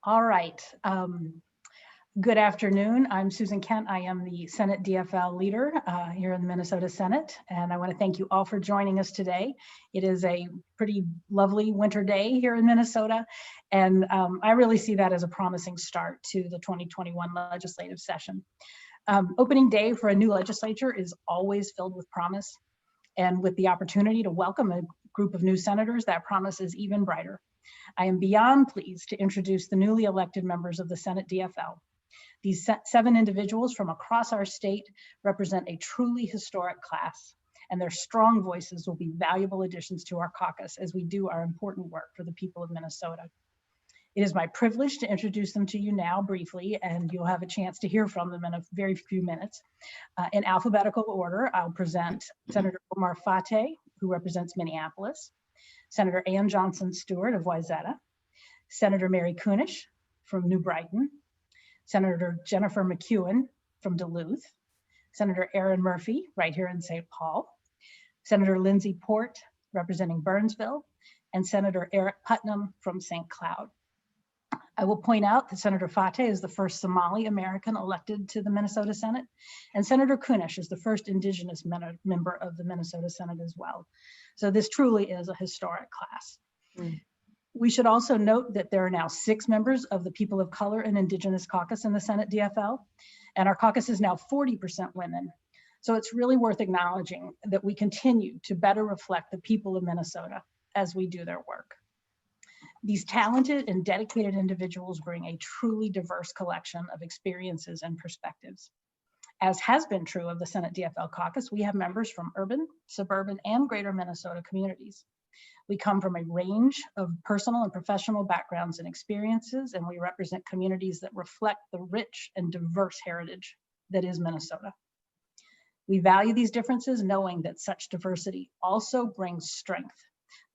All right. Good afternoon. I'm Susan Kent. I am the Senate DFL leader here in the Minnesota Senate, and I want to thank you all for joining us today. It is a pretty lovely winter day here in Minnesota, and I really see that as a promising start to the 2021 legislative session. Opening day for a new legislature is always filled with promise, and with the opportunity to welcome a group of new senators, that promise is even brighter. I am beyond pleased to introduce the newly elected members of the Senate DFL. These 7 individuals from across our state represent a truly historic class, and their strong voices will be valuable additions to our caucus as we do our important work for the people of Minnesota. It is my privilege to introduce them to you now briefly, and you'll have a chance to hear from them in a very few minutes. In alphabetical order, I'll present Senator Omar Fateh, who represents Minneapolis, Senator Johnson Stewart of Wayzata, Senator Mary Kanesh from New Brighton, Senator Jennifer McEwen from Duluth, Senator Erin Murphy right here in St. Paul, Senator Lindsay Port representing Burnsville, and Senator Eric Putnam from St. Cloud. I will point out that Senator Fateh is the first Somali American elected to the Minnesota Senate, and Senator Kanesh is the first Indigenous member of the Minnesota Senate as well. So this truly is a historic class. We should also note that there are now 6 members of the People of Color and Indigenous Caucus in the Senate DFL, and our caucus is now 40% women. So it's really worth acknowledging that we continue to better reflect the people of Minnesota as we do their work. These talented and dedicated individuals bring a truly diverse collection of experiences and perspectives. As has been true of the Senate DFL caucus, we have members from urban, suburban, and greater Minnesota communities. We come from a range of personal and professional backgrounds and experiences, and we represent communities that reflect the rich and diverse heritage that is Minnesota. We value these differences, knowing that such diversity also brings strength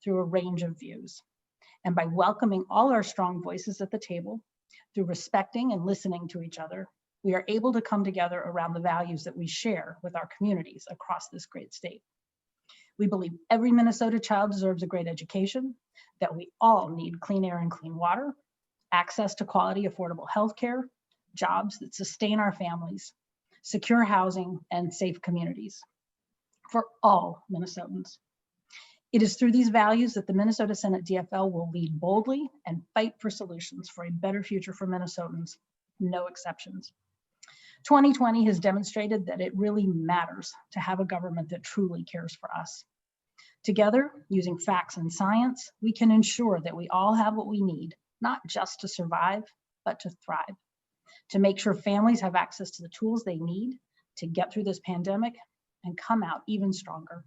through a range of views. And by welcoming all our strong voices at the table, through respecting and listening to each other, we are able to come together around the values that we share with our communities across this great state. We believe every Minnesota child deserves a great education, that we all need clean air and clean water, access to quality, affordable health care, jobs that sustain our families, secure housing, and safe communities for all Minnesotans. It is through these values that the Minnesota Senate DFL will lead boldly and fight for solutions for a better future for Minnesotans, no exceptions. 2020 has demonstrated that it really matters to have a government that truly cares for us. Together, using facts and science, we can ensure that we all have what we need, not just to survive, but to thrive, to make sure families have access to the tools they need to get through this pandemic and come out even stronger.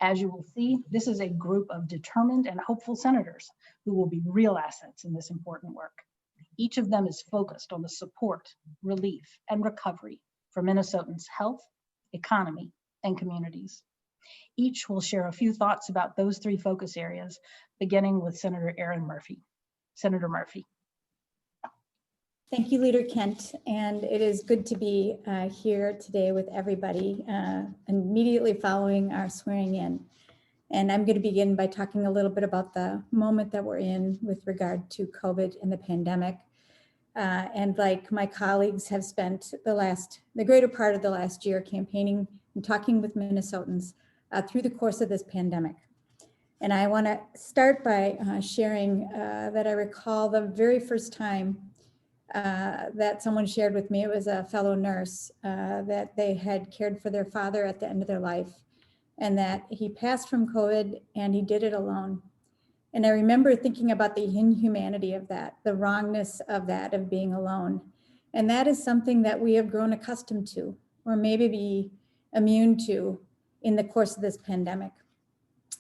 As you will see, this is a group of determined and hopeful senators who will be real assets in this important work. Each of them is focused on the support, relief, and recovery for Minnesotans' health, economy, and communities. Each will share a few thoughts about those 3 focus areas, beginning with Senator Erin Murphy. Senator Murphy. Thank you, Leader Kent, and it is good to be here today with everybody immediately following our swearing in. And I'm going to begin by talking a little bit about the moment that we're in with regard to COVID and the pandemic. And like my colleagues have spent the greater part of the last year campaigning and talking with Minnesotans through the course of this pandemic. And I want to start by sharing that I recall the very first time that someone shared with me, it was a fellow nurse, that they had cared for their father at the end of their life, and that he passed from COVID and he did it alone. And I remember thinking about the inhumanity of that, the wrongness of that, of being alone. And that is something that we have grown accustomed to, or maybe be immune to in the course of this pandemic.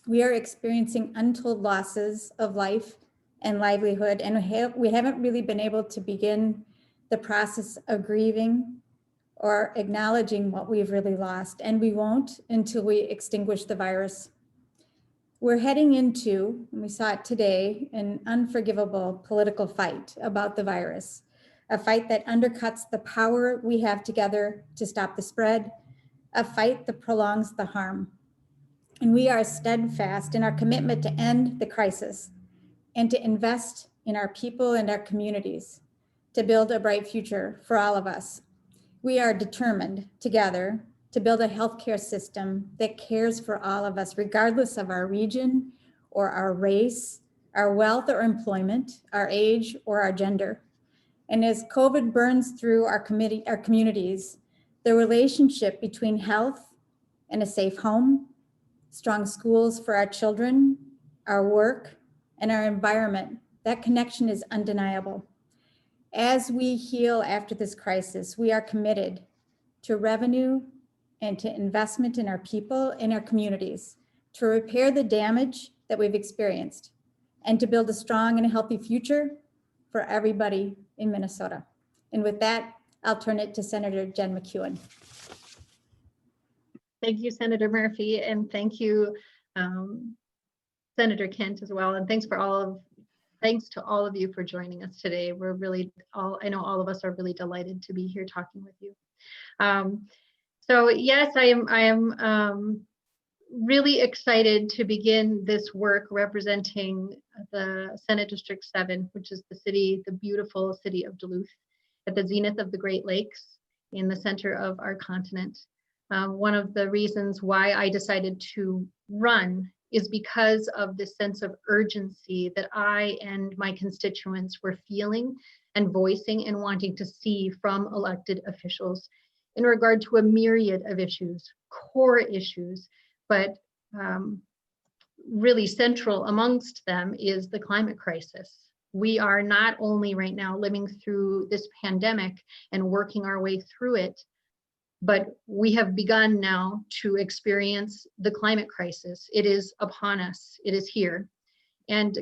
We are experiencing untold losses of life and livelihood, and we haven't really been able to begin the process of grieving or acknowledging what we've really lost, and we won't until we extinguish the virus. We're heading into, and we saw it today, an unforgivable political fight about the virus, a fight that undercuts the power we have together to stop the spread, a fight that prolongs the harm. And we are steadfast in our commitment to end the crisis and to invest in our people and our communities to build a bright future for all of us. We are determined together to build a healthcare system that cares for all of us, regardless of our region or our race, our wealth or employment, our age or our gender. And as COVID burns through our communities, the relationship between health and a safe home, strong schools for our children, our work, and our environment, that connection is undeniable. As we heal after this crisis, we are committed to revenue and to investment in our people, in our communities, to repair the damage that we've experienced, and to build a strong and a healthy future for everybody in Minnesota. And with that, I'll turn it to Senator Jen McEwen. Thank you, Senator Murphy, and thank you, Senator Kent as well. And thanks to all of you for joining us today. We're really I know all of us are really delighted to be here talking with you. So yes, I am really excited to begin this work representing the Senate District 7, which is the beautiful city of Duluth, at the zenith of the Great Lakes in the center of our continent. One of the reasons why I decided to run is because of this sense of urgency that I and my constituents were feeling and voicing and wanting to see from elected officials in regard to a myriad of issues, core issues, but really central amongst them is the climate crisis. We are not only right now living through this pandemic and working our way through it, but we have begun now to experience the climate crisis. It is upon us, it is here. And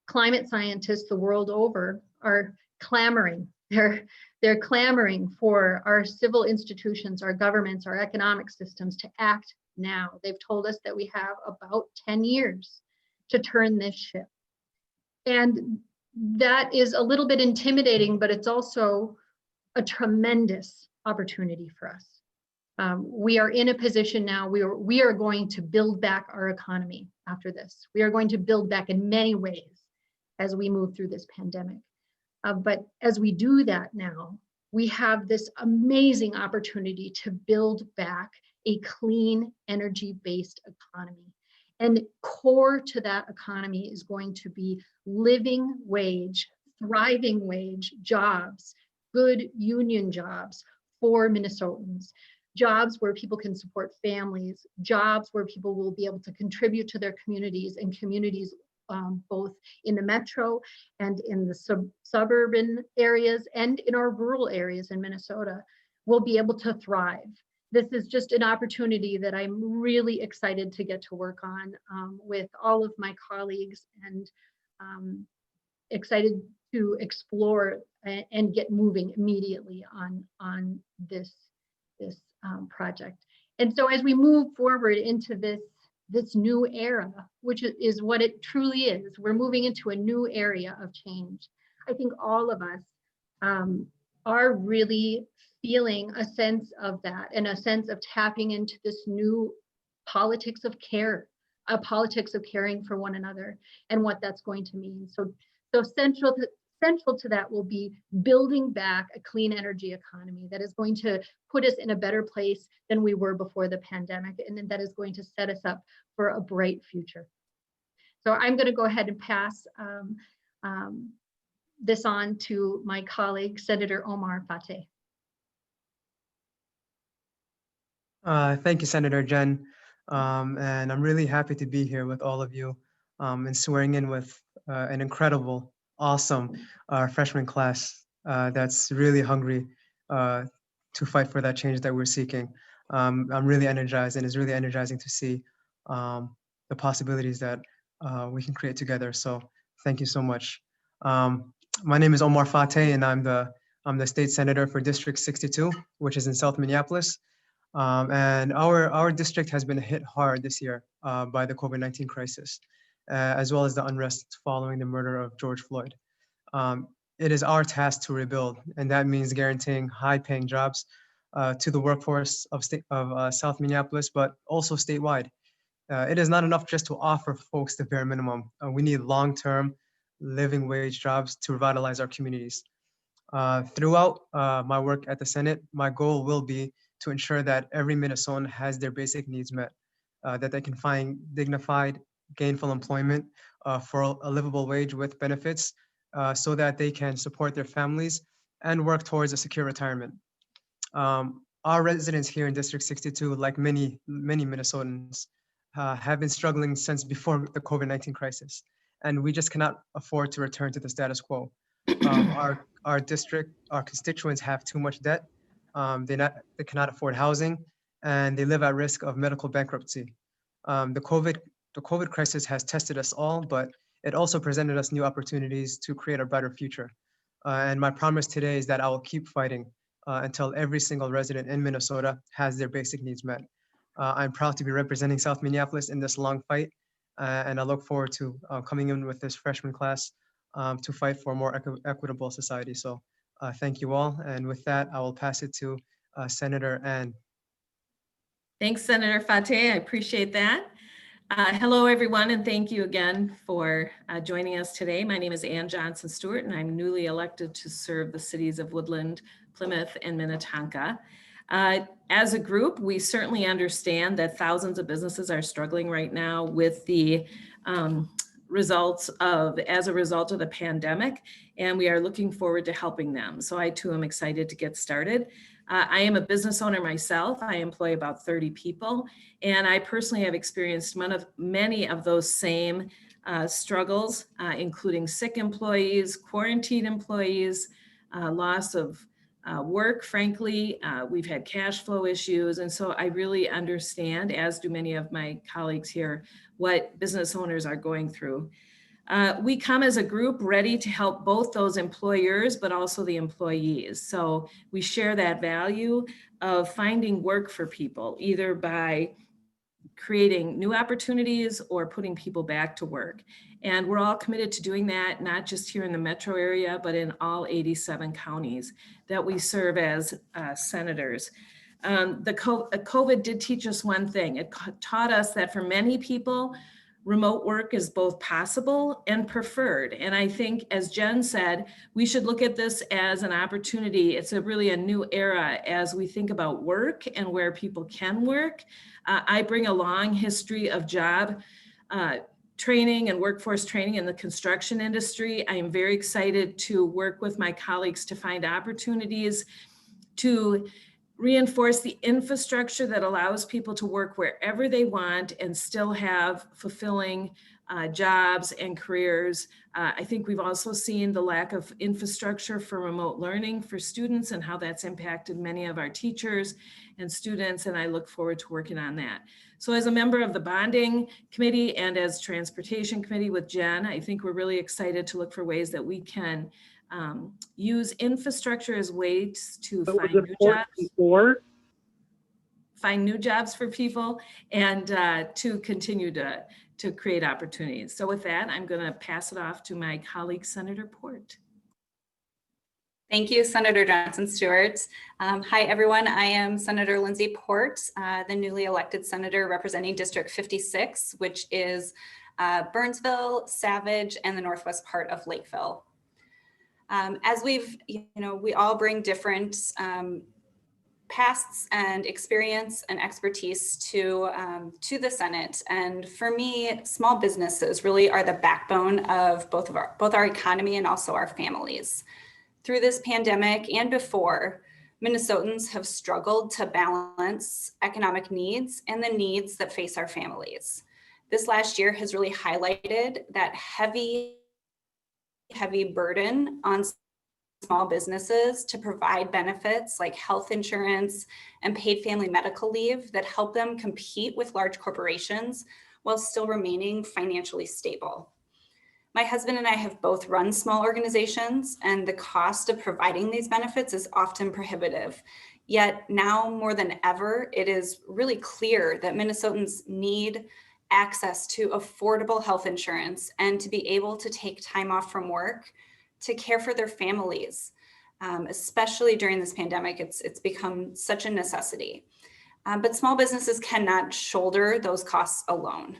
climate scientists the world over are clamoring. They're clamoring for our civil institutions, our governments, our economic systems to act now. They've told us that we have about 10 years to turn this ship. And that is a little bit intimidating, but it's also a tremendous opportunity for us. We are in a position now, we are going to build back our economy after this. We are going to build back in many ways as we move through this pandemic. But as we do that now, we have this amazing opportunity to build back a clean energy-based economy. And core to that economy is going to be living wage, thriving wage jobs, good union jobs for Minnesotans. Jobs where people can support families, jobs where people will be able to contribute to their communities, and communities both in the metro and in the suburban areas and in our rural areas in Minnesota will be able to thrive. This is just an opportunity that I'm really excited to get to work on with all of my colleagues, and excited to explore and get moving immediately on this project. And so as we move forward into this new era, which is what it truly is, we're moving into a new area of change. I think all of us are really feeling a sense of that, and a sense of tapping into this new politics of care, a politics of caring for one another, and what that's going to mean. So central to that will be building back a clean energy economy that is going to put us in a better place than we were before the pandemic, and that is going to set us up for a bright future. So I'm going to go ahead and pass this on to my colleague, Senator Omar Fateh. Thank you, Senator Jen. And I'm really happy to be here with all of you and swearing in with an incredible, awesome freshman class that's really hungry to fight for that change that we're seeking. I'm really energized, and it's really energizing to see the possibilities that we can create together. So thank you so much. My name is Omar Fateh, and I'm the state senator for District 62, which is in South Minneapolis. And our district has been hit hard this year by the COVID-19 crisis, as well as the unrest following the murder of George Floyd. It is our task to rebuild, and that means guaranteeing high-paying jobs to the workforce of South Minneapolis, but also statewide. It is not enough just to offer folks the bare minimum. We need long-term, living wage jobs to revitalize our communities. Throughout my work at the Senate, my goal will be to ensure that every Minnesotan has their basic needs met, that they can find dignified, gainful employment for a livable wage with benefits, so that they can support their families and work towards a secure retirement. Our residents here in District 62, like many Minnesotans, have been struggling since before the COVID-19 crisis, and we just cannot afford to return to the status quo. Our district, our constituents have too much debt. They cannot afford housing, and they live at risk of medical bankruptcy. The COVID crisis has tested us all, but it also presented us new opportunities to create a brighter future. And my promise today is that I will keep fighting until every single resident in Minnesota has their basic needs met. I'm proud to be representing South Minneapolis in this long fight, and I look forward to coming in with this freshman class to fight for a more equitable society. So thank you all. And with that, I will pass it to Senator Ann. Thanks, Senator Fateh. I appreciate that. Hello, everyone, and thank you again for joining us today. My name is Johnson Stewart, and I'm newly elected to serve the cities of Woodland, Plymouth, and Minnetonka. As a group, we certainly understand that thousands of businesses are struggling right now with the as a result of the pandemic, and we are looking forward to helping them. So I too am excited to get started. I am a business owner myself. I employ about 30 people, and I personally have experienced many of those same struggles, including sick employees, quarantined employees, loss of work, frankly. We've had cash flow issues, and so I really understand, as do many of my colleagues here, what business owners are going through. We come as a group ready to help both those employers, but also the employees. So we share that value of finding work for people, either by creating new opportunities or putting people back to work. And we're all committed to doing that, not just here in the metro area, but in all 87 counties that we serve as senators. The COVID did teach us one thing. It taught us that for many people, remote work is both possible and preferred. And I think, as Jen said, we should look at this as an opportunity. It's really a new era as we think about work and where people can work. I bring a long history of job training and workforce training in the construction industry. I am very excited to work with my colleagues to find opportunities to reinforce the infrastructure that allows people to work wherever they want and still have fulfilling jobs and careers. I think we've also seen the lack of infrastructure for remote learning for students and how that's impacted many of our teachers and students, and I look forward to working on that. So as a member of the bonding committee and as transportation committee with Jen, I think we're really excited to look for ways that we can use infrastructure as ways to find new jobs for people and to continue to create opportunities. So with that, I'm going to pass it off to my colleague, Senator Port. Thank you, Senator Johnson Stewart. Hi, everyone. I am Senator Lindsay Port, the newly elected senator representing District 56, which is Burnsville, Savage, and the northwest part of Lakeville. As we all bring different pasts and experience and expertise to the Senate. And for me, small businesses really are the backbone of both our economy and also our families. Through this pandemic and before, Minnesotans have struggled to balance economic needs and the needs that face our families. This last year has really highlighted that heavy burden on small businesses to provide benefits like health insurance and paid family medical leave that help them compete with large corporations while still remaining financially stable. My husband and I have both run small organizations, and the cost of providing these benefits is often prohibitive. Yet now more than ever, it is really clear that Minnesotans need access to affordable health insurance and to be able to take time off from work to care for their families. Especially during this pandemic, it's become such a necessity. But small businesses cannot shoulder those costs alone.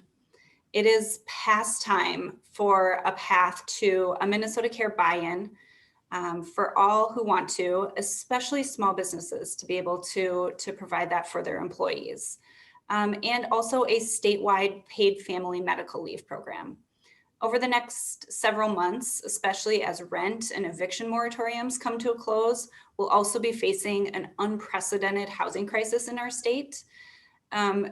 It is past time for a path to a Minnesota Care buy-in for all who want to, especially small businesses, to be able to provide that for their employees. And also a statewide paid family medical leave program. Over the next several months, especially as rent and eviction moratoriums come to a close, we'll also be facing an unprecedented housing crisis in our state.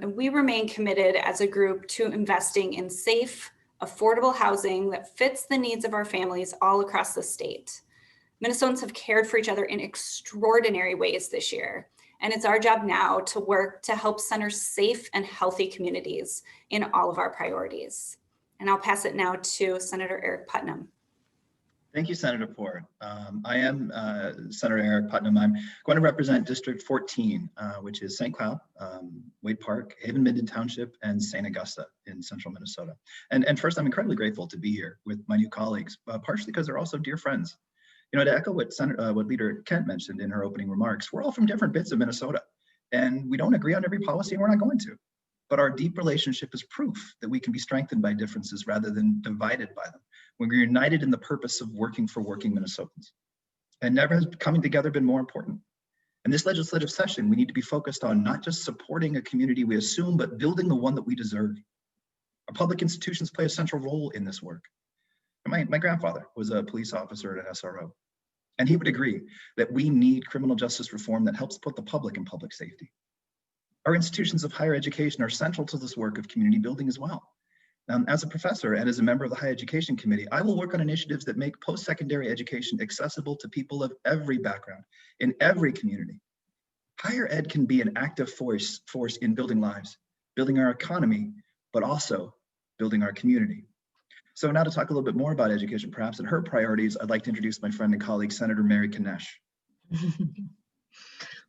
We remain committed as a group to investing in safe, affordable housing that fits the needs of our families all across the state. Minnesotans have cared for each other in extraordinary ways this year, and it's our job now to work to help center safe and healthy communities in all of our priorities. And I'll pass it now to Senator Eric Putnam. Thank you, Senator Ford. I am Senator Eric Putnam. I'm going to represent District 14, which is St. Cloud, Wade Park, Haven-Minden Township, and St. Augusta in central Minnesota. And first, I'm incredibly grateful to be here with my new colleagues, partially because they're also dear friends. You know, to echo what Leader Kent mentioned in her opening remarks, we're all from different bits of Minnesota, and we don't agree on every policy, and we're not going to. But our deep relationship is proof that we can be strengthened by differences rather than divided by them, when we're united in the purpose of working for working Minnesotans. And never has coming together been more important. In this legislative session, we need to be focused on not just supporting a community we assume, but building the one that we deserve. Our public institutions play a central role in this work. And my grandfather was a police officer at an SRO, and he would agree that we need criminal justice reform that helps put the public in public safety. Our institutions of higher education are central to this work of community building as well. As a professor and as a member of the Higher Education Committee, I will work on initiatives that make post-secondary education accessible to people of every background, in every community. Higher ed can be an active force in building lives, building our economy, but also building our community. So now to talk a little bit more about education, perhaps, and her priorities, I'd like to introduce my friend and colleague, Senator Mary Kanesh.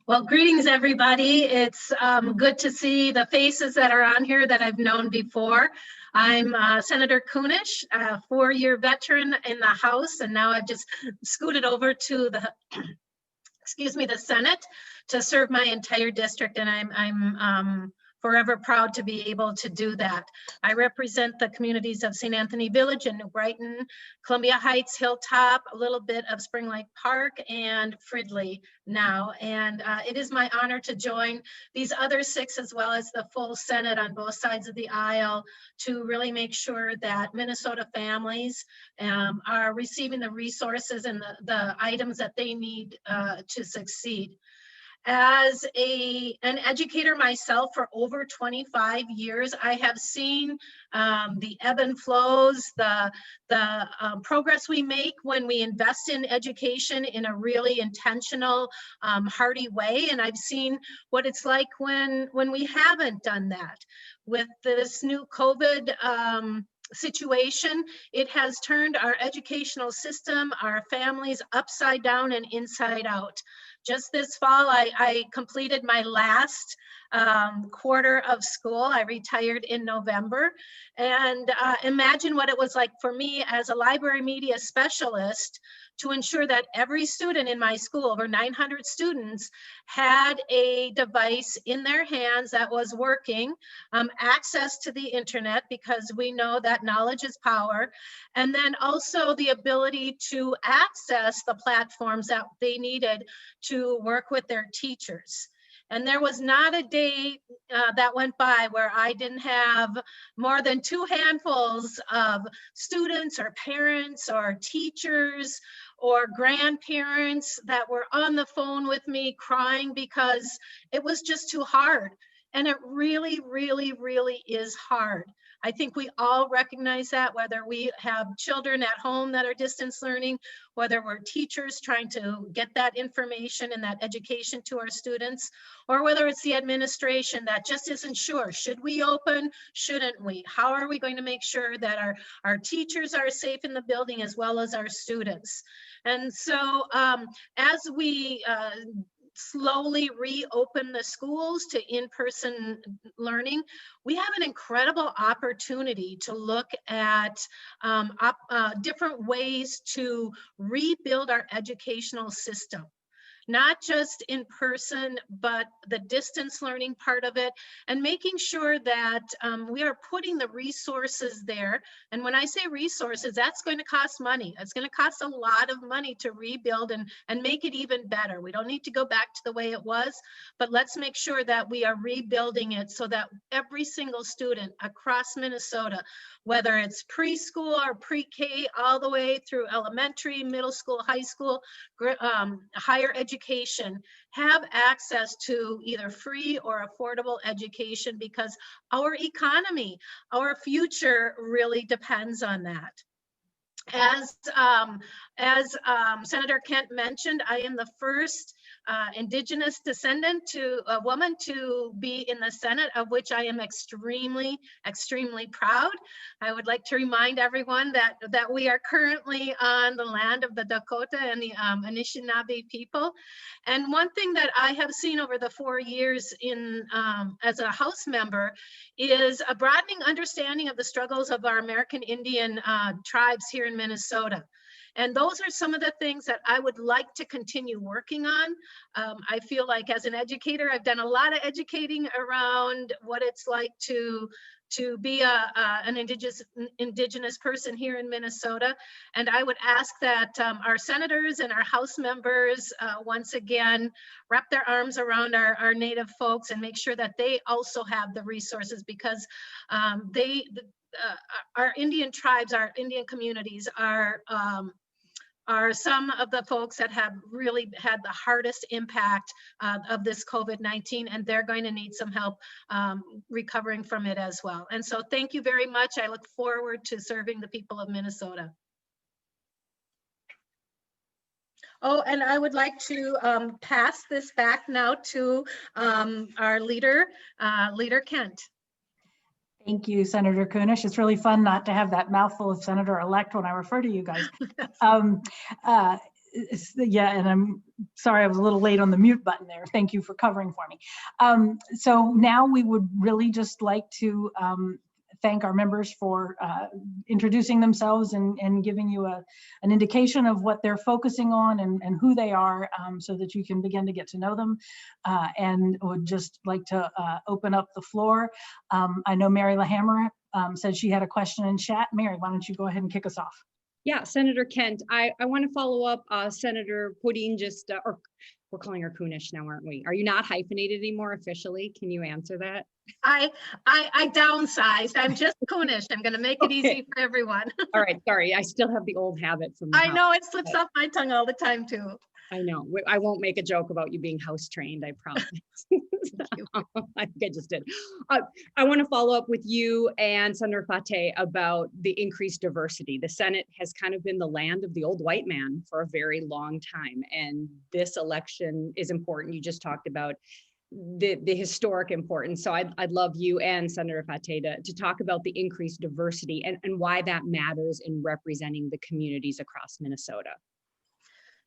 Well, greetings, everybody. It's good to see the faces that are on here that I've known before. I'm Senator Kanesh, a 4-year veteran in the House, and now I've just scooted over to the, the Senate to serve my entire district, and I'm forever proud to be able to do that. I represent the communities of St. Anthony Village and New Brighton, Columbia Heights, Hilltop, a little bit of Spring Lake Park, and Fridley now. And it is my honor to join these other 6, as well as the full Senate on both sides of the aisle, to really make sure that Minnesota families are receiving the resources and the items that they need to succeed. As an educator myself for over 25 years, I have seen the ebb and flows, the progress we make when we invest in education in a really intentional, hearty way. And I've seen what it's like when we haven't done that. With this new COVID situation, it has turned our educational system, our families, upside down and inside out. Just this fall, I completed my last quarter of school. I retired in November, and imagine what it was like for me as a library media specialist to ensure that every student in my school, over 900 students, had a device in their hands that was working, access to the internet, because we know that knowledge is power, and then also the ability to access the platforms that they needed to work with their teachers. And there was not a day that went by where I didn't have more than 2 handfuls of students or parents or teachers or grandparents that were on the phone with me crying because it was just too hard. And it really, really, really is hard. I think we all recognize that, whether we have children at home that are distance learning, whether we're teachers trying to get that information and that education to our students, or whether it's the administration that just isn't sure. Should we open? Shouldn't we? How are we going to make sure that our teachers are safe in the building as well as our students? And so as we slowly reopen the schools to in-person learning, we have an incredible opportunity to look at different ways to rebuild our educational system. not just in person, but the distance learning part of it, and making sure that we are putting the resources there. And when I say resources, that's going to cost money. It's going to cost a lot of money to rebuild and make it even better. We don't need to go back to the way it was, but let's make sure that we are rebuilding it so that every single student across Minnesota, whether it's preschool or pre-K all the way through elementary, middle school, high school, higher education, have access to either free or affordable education, because our economy, our future really depends on that. As Senator Kent mentioned, I am the first Indigenous descendant to a woman to be in the Senate, of which I am extremely, extremely proud. I would like to remind everyone that we are currently on the land of the Dakota and the Anishinaabe people. And one thing that I have seen over the 4 years as a House member is a broadening understanding of the struggles of our American Indian tribes here in Minnesota. And those are some of the things that I would like to continue working on. I feel like as an educator, I've done a lot of educating around what it's like to be an indigenous person here in Minnesota. And I would ask that our senators and our House members once again wrap their arms around our Native folks and make sure that they also have the resources, because our Indian tribes, our Indian communities are some of the folks that have really had the hardest impact of this COVID-19, and they're going to need some help recovering from it as well. And so thank you very much. I look forward to serving the people of Minnesota. Oh, and I would like to pass this back now to our leader, Leader Kent. Thank you, Senator Kanesh. It's really fun not to have that mouthful of Senator-elect when I refer to you guys. Yeah, and I'm sorry I was a little late on the mute button there. Thank you for covering for me. So now we would really just like to thank our members for introducing themselves and giving you an indication of what they're focusing on and who they are, so that you can begin to get to know them, and would just like to open up the floor. I know Mary LaHammer said she had a question in chat. Mary, why don't you go ahead and kick us off? Yeah, Senator Kent, I want to follow up Senator Pudding, just, or we're calling her Kanesh now, aren't we? Are you not hyphenated anymore officially? Can you answer that? I downsized. I'm just Kanesh. I'm going to make it easy for everyone. All right, sorry. I still have the old habit from the I house. know it slips off my tongue all the time too. I know. I won't make a joke about you being house trained, I promise. I think I just did. I want to follow up with you and Senator Fateh about the increased diversity. The Senate has kind of been the land of the old white man for a very long time. And this election is important. You just talked about the historic importance. So I'd love you and Senator Fateh to talk about the increased diversity and why that matters in representing the communities across Minnesota.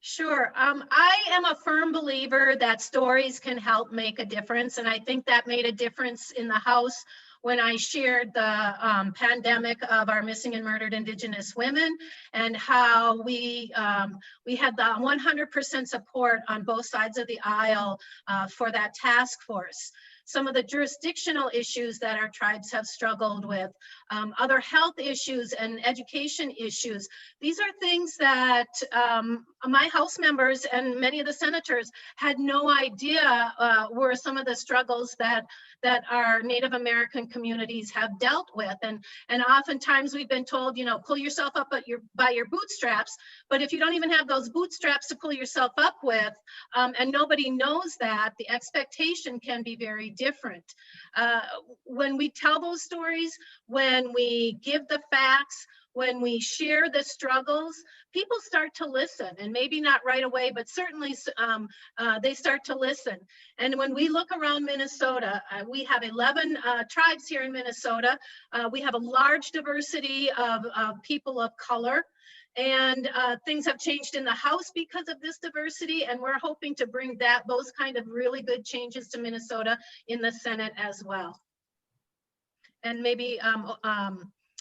Sure. I am a firm believer that stories can help make a difference. And I think that made a difference in the House when I shared the pandemic of our missing and murdered Indigenous women, and how we had the 100% support on both sides of the aisle for that task force. Some of the jurisdictional issues that our tribes have struggled with, other health issues and education issues. These are things that my House members and many of the senators had no idea were some of the struggles that our Native American communities have dealt with. And oftentimes we've been told, you know, pull yourself up by your bootstraps. But if you don't even have those bootstraps to pull yourself up with, and nobody knows that, the expectation can be very different. When we tell those stories, when we give the facts, when we share the struggles, people start to listen, and maybe not right away, but certainly they start to listen. And when we look around Minnesota, we have 11 tribes here in Minnesota. We have a large diversity of people of color. And things have changed in the House because of this diversity, and we're hoping to bring those kind of really good changes to Minnesota in the Senate as well. And maybe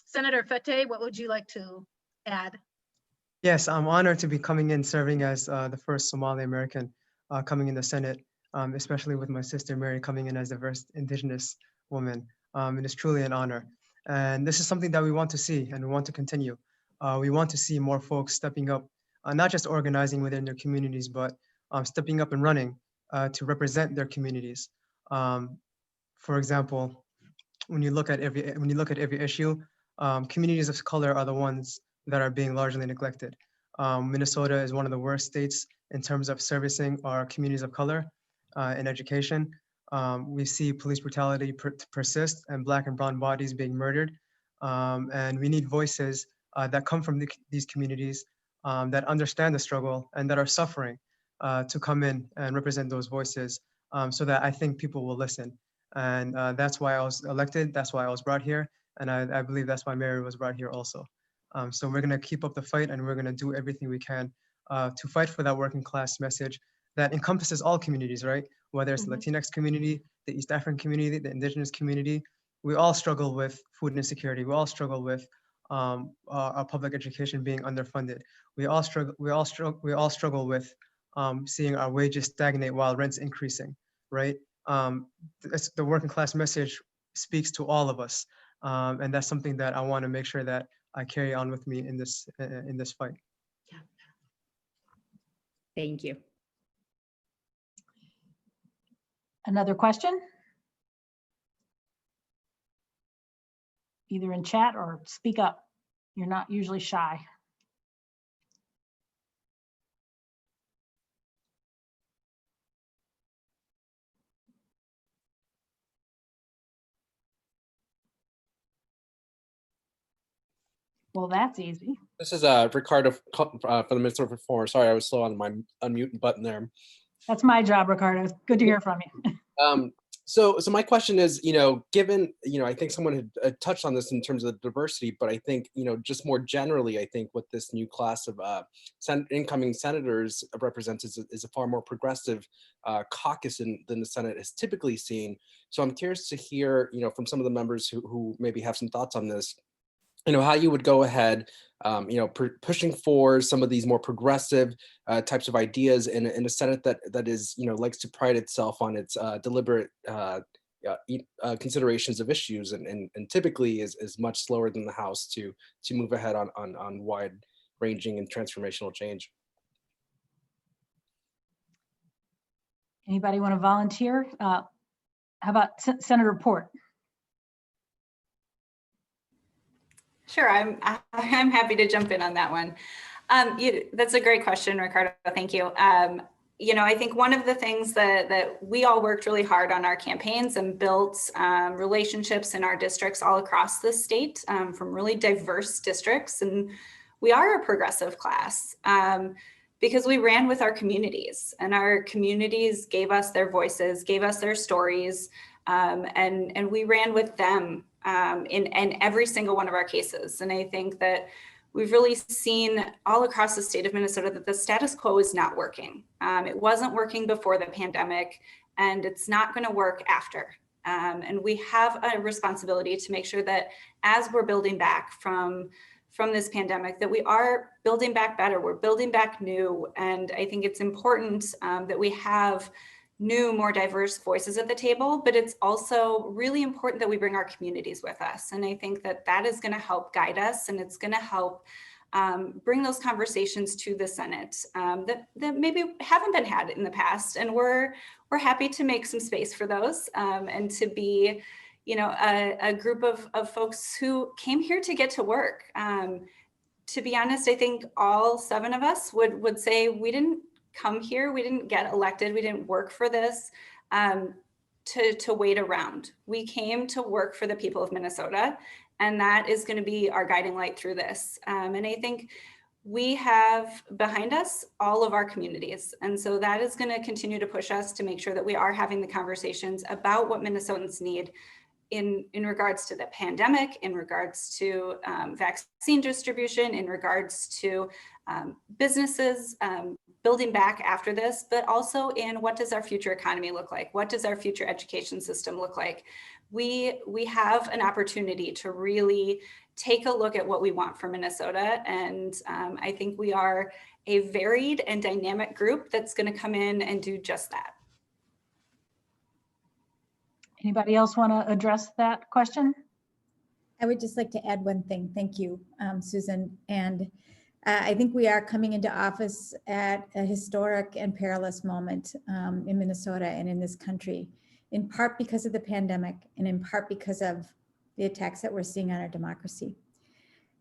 Senator Fateh, what would you like to add? Yes, I'm honored to be coming in serving as the first Somali American coming in the Senate, especially with my sister Mary coming in as the first Indigenous woman. It is truly an honor. And this is something that we want to see and we want to continue. We want to see more folks stepping up, not just organizing within their communities, but stepping up and running to represent their communities. For example, when you look at every issue, communities of color are the ones that are being largely neglected. Minnesota is one of the worst states in terms of servicing our communities of color in education. We see police brutality persist and Black and brown bodies being murdered. And we need voices that come from these communities that understand the struggle and that are suffering to come in and represent those voices so that I think people will listen. And that's why I was elected. That's why I was brought here. And I believe that's why Mary was brought here also. So we're going to keep up the fight and we're going to do everything we can to fight for that working class message that encompasses all communities, right? Whether it's the Latinx community, the East African community, the Indigenous community, we all struggle with food insecurity. We all struggle with our public education being underfunded. We all struggle with seeing our wages stagnate while rent's increasing, right? The working class message speaks to all of us. And that's something that I want to make sure that I carry on with me in this fight. Thank you. Another question? Either in chat or speak up. You're not usually shy. Well, that's easy. This is Ricardo for the Minnesota Reformer. Sorry, I was slow on my unmute button there. That's my job, Ricardo. Good to hear from you. So my question is, given, I think someone had touched on this in terms of diversity, but I think, just more generally, I think what this new class of incoming senators represents is a far more progressive caucus than the Senate has typically seen. So I'm curious to hear, from some of the members who maybe have some thoughts on this, how you would go ahead, pushing for some of these more progressive types of ideas in a Senate that is, likes to pride itself on its deliberate considerations of issues and typically is much slower than the House to move ahead on wide-ranging and transformational change. Anybody want to volunteer? How about Senator Port? Sure, I'm happy to jump in on that one. That's a great question, Ricardo. Thank you. I think one of the things that we all worked really hard on our campaigns and built relationships in our districts all across the state from really diverse districts. And we are a progressive class because we ran with our communities and our communities gave us their voices, gave us their stories, and we ran with them in every single one of our cases. And I think that we've really seen all across the state of Minnesota that the status quo is not working. It wasn't working before the pandemic, and it's not going to work after. And we have a responsibility to make sure that as we're building back from this pandemic, that we are building back better, we're building back new. And I think it's important that we have new, more diverse voices at the table, but it's also really important that we bring our communities with us. And I think that that is going to help guide us, and it's going to help bring those conversations to the Senate that maybe haven't been had in the past. And we're happy to make some space for those and to be, a group of folks who came here to get to work. To be honest, I think all 7 of us would say we didn't come here, we didn't get elected, we didn't work for this to wait around. We came to work for the people of Minnesota, and that is going to be our guiding light through this. And I think we have behind us all of our communities. And so that is going to continue to push us to make sure that we are having the conversations about what Minnesotans need in regards to the pandemic, in regards to vaccine distribution, in regards to businesses building back after this, but also in what does our future economy look like? What does our future education system look like? we have an opportunity to really take a look at what we want for Minnesota. And I think we are a varied and dynamic group that's going to come in and do just that. Anybody else want to address that question? I would just like to add one thing. Thank you, Susan. And I think we are coming into office at a historic and perilous moment in Minnesota and in this country, in part because of the pandemic and in part because of the attacks that we're seeing on our democracy.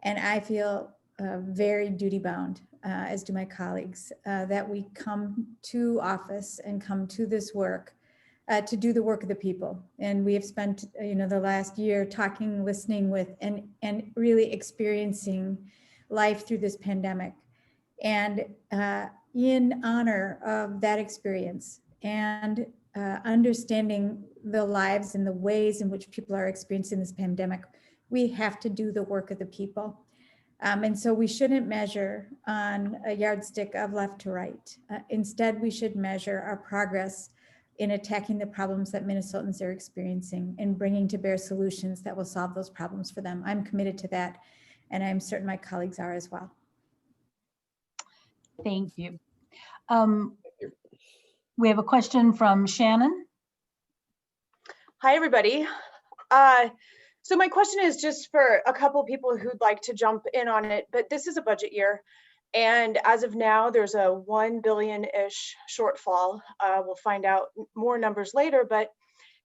And I feel very duty bound, as do my colleagues, that we come to office and come to this work to do the work of the people. And we have spent, the last year talking, listening with, and really experiencing life through this pandemic. And in honor of that experience and understanding the lives and the ways in which people are experiencing this pandemic, we have to do the work of the people. And so we shouldn't measure on a yardstick of left to right. Instead, we should measure our progress in attacking the problems that Minnesotans are experiencing and bringing to bear solutions that will solve those problems for them. I'm committed to that, and I'm certain my colleagues are as well. Thank you. We have a question from Shannon. Hi, everybody. So my question is just for a couple of people who'd like to jump in on it, but this is a budget year. And as of now, there's a 1 billion-ish shortfall. We'll find out more numbers later, but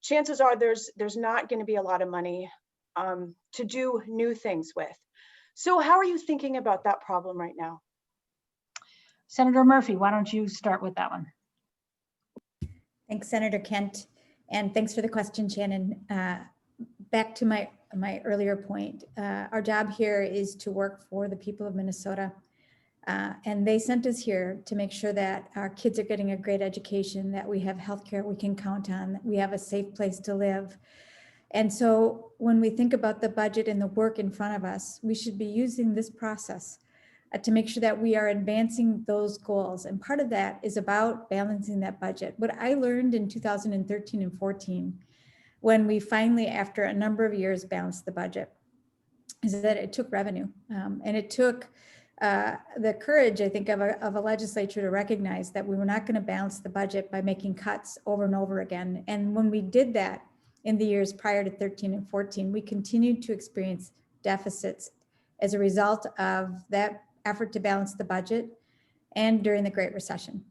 chances are there's not going to be a lot of money to do new things with. So how are you thinking about that problem right now? Senator Murphy, why don't you start with that one? Thanks, Senator Kent. And thanks for the question, Shannon. Back to my earlier point, our job here is to work for the people of Minnesota. And they sent us here to make sure that our kids are getting a great education, that we have healthcare we can count on, that we have a safe place to live. And so when we think about the budget and the work in front of us, we should be using this process to make sure that we are advancing those goals. And part of that is about balancing that budget. What I learned in 2013 and 14, when we finally, after a number of years, balanced the budget, is that it took revenue. And it took the courage, I think, of a legislature to recognize that we were not going to balance the budget by making cuts over and over again. And when we did that in the years prior to 13 and 14, we continued to experience deficits as a result of that effort to balance the budget and during the Great Recession.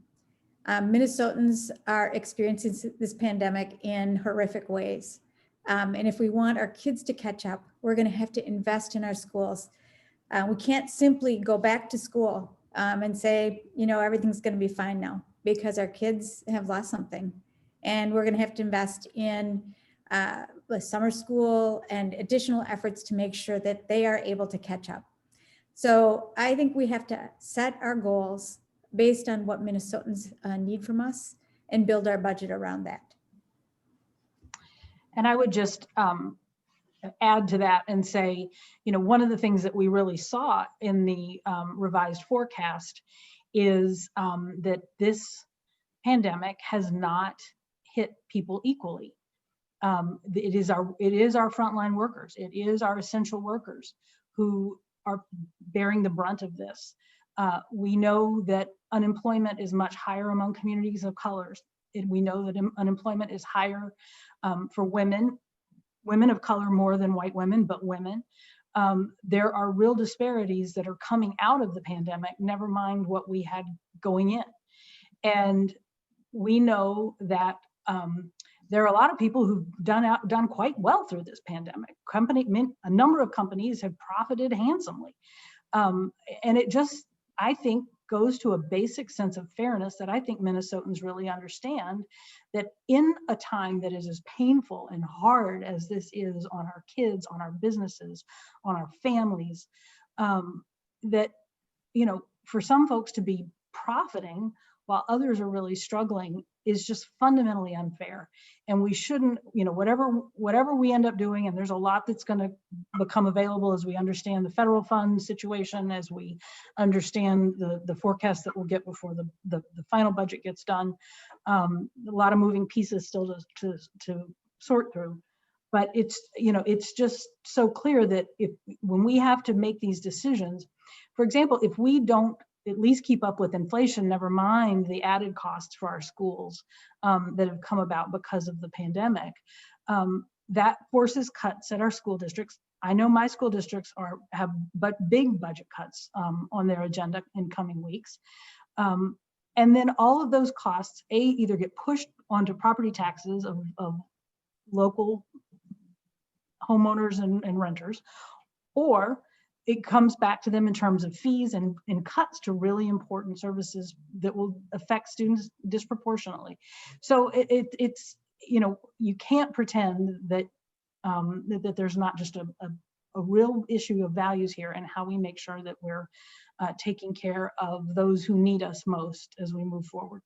Minnesotans are experiencing this pandemic in horrific ways. And if we want our kids to catch up, we're going to have to invest in our schools. We can't simply go back to school and say, everything's going to be fine now, because our kids have lost something. And we're going to have to invest in the summer school and additional efforts to make sure that they are able to catch up. So I think we have to set our goals based on what Minnesotans need from us and build our budget around that. And I would just add to that and say, one of the things that we really saw in the revised forecast is that this pandemic has not hit people equally. It is our frontline workers. It is our essential workers who are bearing the brunt of this. We know that unemployment is much higher among communities of colors. We know that unemployment is higher for women of color more than white women, but women. There are real disparities that are coming out of the pandemic, never mind what we had going in. And we know that there are a lot of people who've done quite well through this pandemic. A number of companies have profited handsomely. And it just, I think, goes to a basic sense of fairness that I think Minnesotans really understand, that in a time that is as painful and hard as this is on our kids, on our businesses, on our families, that, for some folks to be profiting while others are really struggling is just fundamentally unfair. And we shouldn't, whatever we end up doing, and there's a lot that's going to become available as we understand the federal fund situation, as we understand the forecast that we'll get before the final budget gets done. A lot of moving pieces still to sort through. but it's, you know, it's just so clear that when we have to make these decisions, for example, if we don't at least keep up with inflation, never mind the added costs for our schools that have come about because of the pandemic, that forces cuts at our school districts. I know my school districts have big budget cuts on their agenda in coming weeks. And then all of those costs, either get pushed onto property taxes of local homeowners and renters, or it comes back to them in terms of fees and cuts to really important services that will affect students disproportionately. So it's, you know, you can't pretend that that there's not just a real issue of values here and how we make sure that we're taking care of those who need us most as we move forward.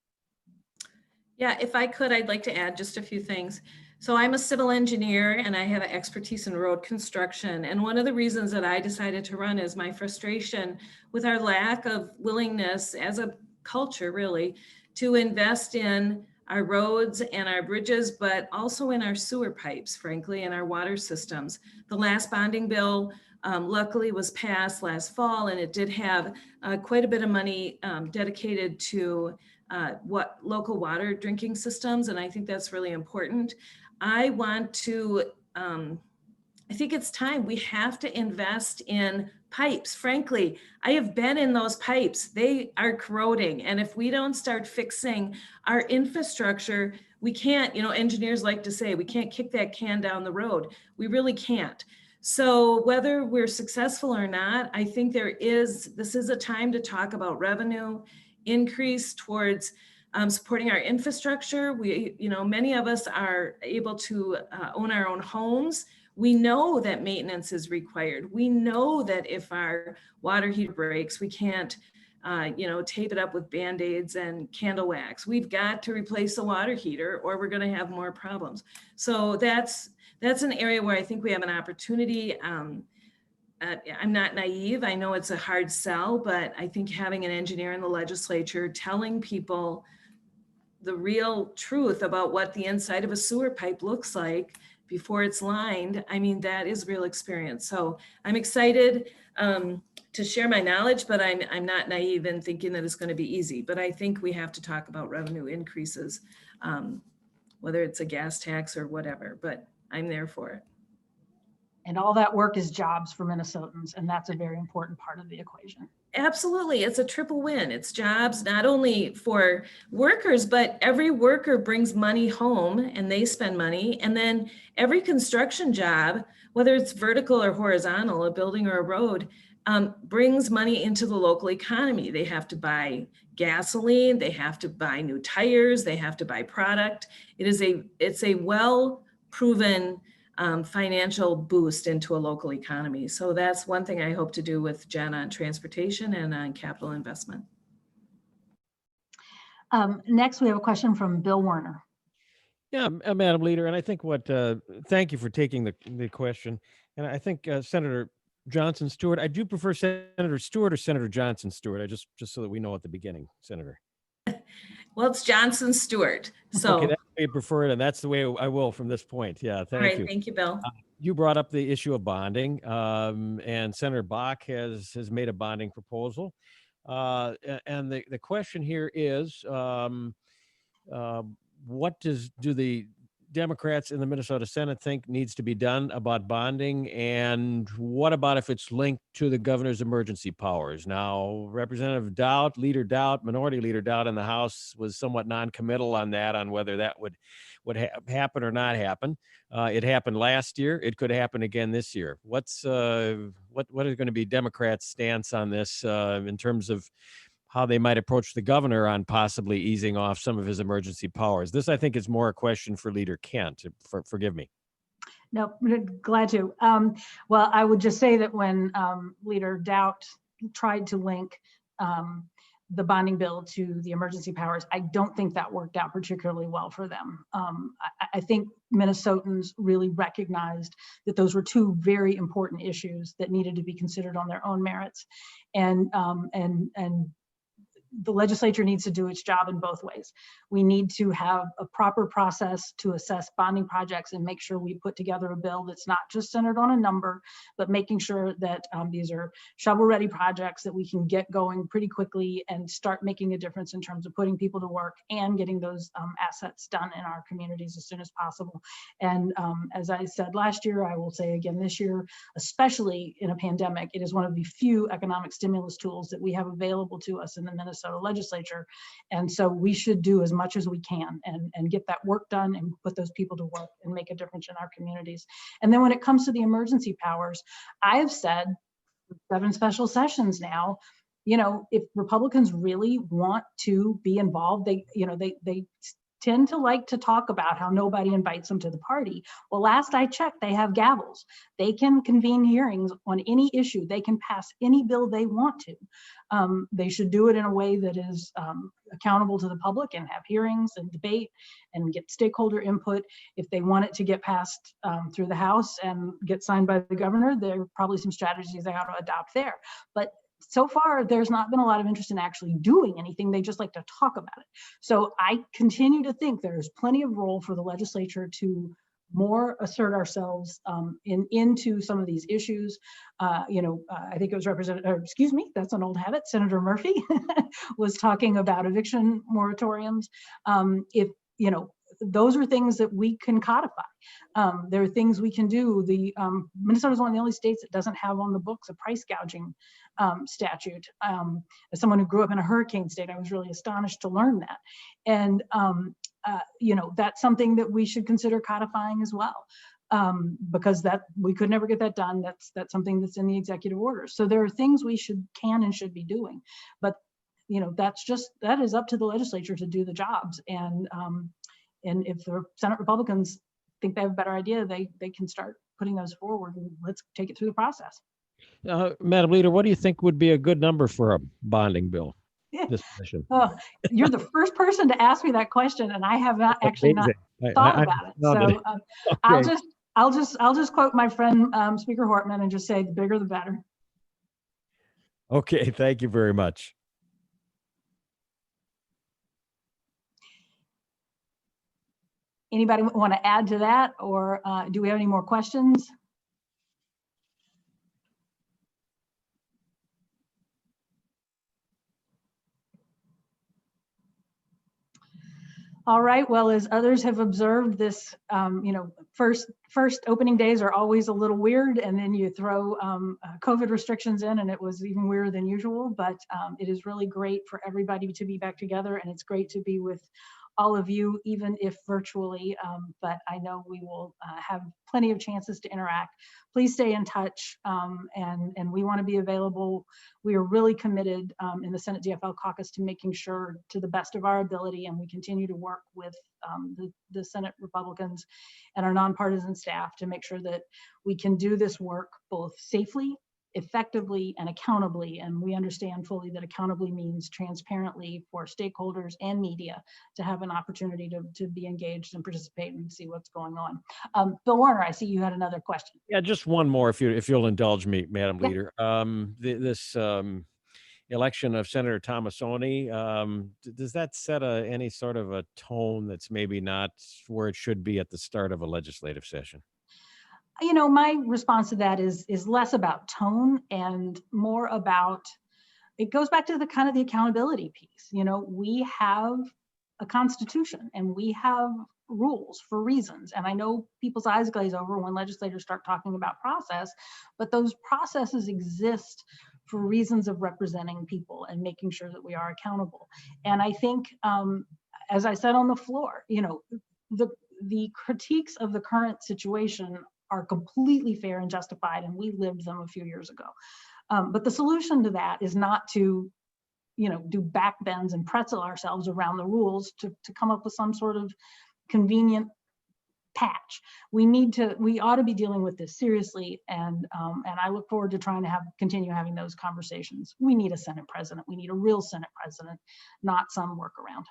Yeah, if I could, I'd like to add just a few things. So I'm a civil engineer and I have an expertise in road construction. And one of the reasons that I decided to run is my frustration with our lack of willingness as a culture, really, to invest in our roads and our bridges, but also in our sewer pipes, frankly, and our water systems. The last bonding bill luckily was passed last fall, and it did have quite a bit of money dedicated to local water drinking systems. And I think that's really important. I want to, I think it's time we have to invest in pipes. Frankly, I have been in those pipes. They are corroding. And if we don't start fixing our infrastructure, we can't, you know, engineers like to say, we can't kick that can down the road. We really can't. So whether we're successful or not, I think this is a time to talk about revenue increase towards supporting our infrastructure. We, you know, many of us are able to own our own homes. We know that maintenance is required. We know that if our water heater breaks, we can't, you know, tape it up with Band-Aids and candle wax. We've got to replace the water heater or we're going to have more problems. So that's an area where I think we have an opportunity. I'm not naive. I know it's a hard sell, but I think having an engineer in the legislature telling people the real truth about what the inside of a sewer pipe looks like before it's lined, I mean, that is real experience. So I'm excited to share my knowledge, but I'm not naive in thinking that it's going to be easy. But I think we have to talk about revenue increases, whether it's a gas tax or whatever, but I'm there for it. And all that work is jobs for Minnesotans, and that's a very important part of the equation. Absolutely. It's a triple win. It's jobs not only for workers, but every worker brings money home and they spend money. And then every construction job, whether it's vertical or horizontal, a building or a road, brings money into the local economy. They have to buy gasoline, they have to buy new tires, they have to buy product. It's a well-proven financial boost into a local economy. So that's one thing I hope to do with Jen on transportation and on capital investment. Next, we have a question from Bill Werner. Yeah, Madam Leader, and I think thank you for taking the question. And I think Senator Johnson Stewart, I do prefer Senator Stewart or Senator Johnson Stewart. I just so that we know at the beginning, Senator. Well, it's Johnson Stewart. So okay, that's the way you prefer it, and that's the way I will from this point. Yeah, thank you. All right, thank you, Bill. You brought up the issue of bonding, and Senator Bach has made a bonding proposal. And the question here is, what do the Democrats in the Minnesota Senate think needs to be done about bonding, and what about if it's linked to the governor's emergency powers? Now, Representative Dowd, Minority Leader Dowd in the House was somewhat non-committal on that, on whether that would happen or not happen. It happened last year. It could happen again this year. What is going to be Democrats' stance on this in terms of how they might approach the governor on possibly easing off some of his emergency powers? This, I think, is more a question for Leader Kent. Forgive me. No, glad to. Well, I would just say that when Leader Dowd tried to link the bonding bill to the emergency powers, I don't think that worked out particularly well for them. I think Minnesotans really recognized that those were two very important issues that needed to be considered on their own merits. And the legislature needs to do its job in both ways. We need to have a proper process to assess bonding projects and make sure we put together a bill that's not just centered on a number, but making sure that these are shovel-ready projects that we can get going pretty quickly and start making a difference in terms of putting people to work and getting those assets done in our communities as soon as possible. And as I said last year, I will say again this year, especially in a pandemic, it is one of the few economic stimulus tools that we have available to us in the Minnesota legislature. And so we should do as much as we can and get that work done and put those people to work and make a difference in our communities. And then when it comes to the emergency powers, I have said 7 special sessions now, you know, if Republicans really want to be involved, they tend to like to talk about how nobody invites them to the party. Well, last I checked, they have gavels. They can convene hearings on any issue. They can pass any bill they want to. They should do it in a way that is accountable to the public and have hearings and debate and get stakeholder input. If they want it to get passed through the House and get signed by the governor, there are probably some strategies they ought to adopt there. But so far, there's not been a lot of interest in actually doing anything. They just like to talk about it. So I continue to think there's plenty of role for the legislature to more assert ourselves into some of these issues. I think it was that's an old habit. Senator Murphy was talking about eviction moratoriums. Those are things that we can codify. There are things we can do. Minnesota is one of the only states that doesn't have on the books a price gouging statute. As someone who grew up in a hurricane state, I was really astonished to learn that. And that's something that we should consider codifying as well, because that we could never get that done. That's something that's in the executive order. So there are things we can and should be doing, but that is up to the legislature to do the jobs. And if the Senate Republicans think they have a better idea, they can start putting those forward, and let's take it through the process. Madam Leader, what do you think would be a good number for a bonding bill? This session? Oh, you're the first person to ask me that question, and I have not actually not thought about it. So okay. I'll just quote my friend Speaker Hortman and just say the bigger the better. Okay, thank you very much. Anybody want to add to that, or do we have any more questions? All right, well, as others have observed, this, first opening days are always a little weird, and then you throw COVID restrictions in, and it was even weirder than usual, but it is really great for everybody to be back together, and it's great to be with all of you, even if virtually, but I know we will have plenty of chances to interact. Please stay in touch, and we want to be available. We are really committed in the Senate DFL caucus to making sure, to the best of our ability, and we continue to work with the Senate Republicans and our nonpartisan staff to make sure that we can do this work both safely, effectively, and accountably. And we understand fully that accountably means transparently for stakeholders and media to have an opportunity to be engaged and participate and see what's going on. Bill Warner, I see you had another question. Yeah, just one more, if you'll indulge me, Madam Leader. This election of Senator Tomassoni, does that set any sort of a tone that's maybe not where it should be at the start of a legislative session? My response to that is less about tone and more about, it goes back to the kind of the accountability piece. We have a constitution and we have rules for reasons. And I know people's eyes glaze over when legislators start talking about process, but those processes exist for reasons of representing people and making sure that we are accountable. And I think, as I said on the floor, the critiques of the current situation are completely fair and justified, and we lived them a few years ago. But the solution to that is not to, do backbends and pretzel ourselves around the rules to come up with some sort of convenient patch. We ought to be dealing with this seriously, and I look forward to trying to continue having those conversations. We need a Senate president. We need a real Senate president, not some workaround.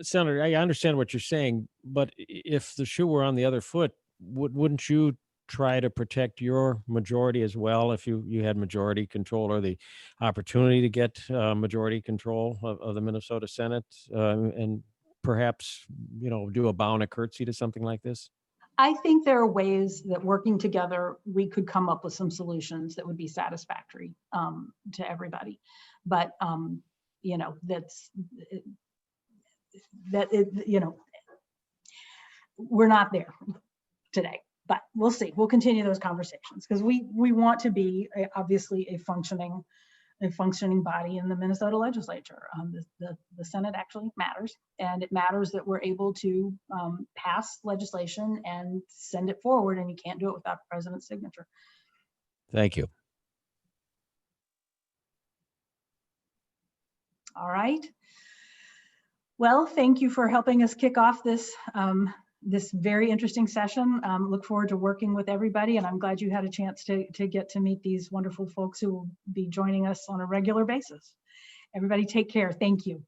Senator, I understand what you're saying, but if the shoe were on the other foot, wouldn't you try to protect your majority as well if you had majority control or the opportunity to get majority control of the Minnesota Senate, and perhaps, do a bow and a curtsy to something like this? I think there are ways that working together, we could come up with some solutions that would be satisfactory to everybody. But, we're not there today, but we'll see. We'll continue those conversations because we want to be obviously a functioning body in the Minnesota legislature. The Senate actually matters, and it matters that we're able to pass legislation and send it forward, and you can't do it without the president's signature. Thank you. All right. Well, thank you for helping us kick off this this very interesting session. Look forward to working with everybody, and I'm glad you had a chance to get to meet these wonderful folks who will be joining us on a regular basis. Everybody take care. Thank you.